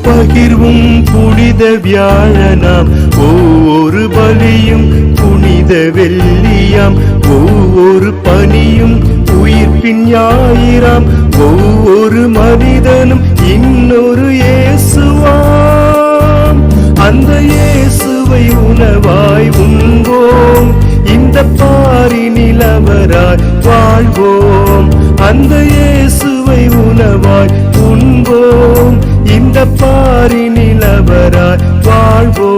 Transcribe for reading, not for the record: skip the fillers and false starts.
பகிர்வும் புனித வியாழனாம், ஒவ்வொரு பலியும் புனித வெள்ளியாம், ஒவ்வொரு பணியும் உயிர்ப்பின் ஞாயிறாம், ஒவ்வொரு மனிதனும் இன்னொரு இயேசுவாம். அந்த இயேசுவை உணவாய் உண்போம், இந்த பாரினில் அவராய் வாழ்வோம். அந்த இயேசுவை உணவாய் உண்போம், இந்த பாரினில் அவராய் வாழ்வோம்.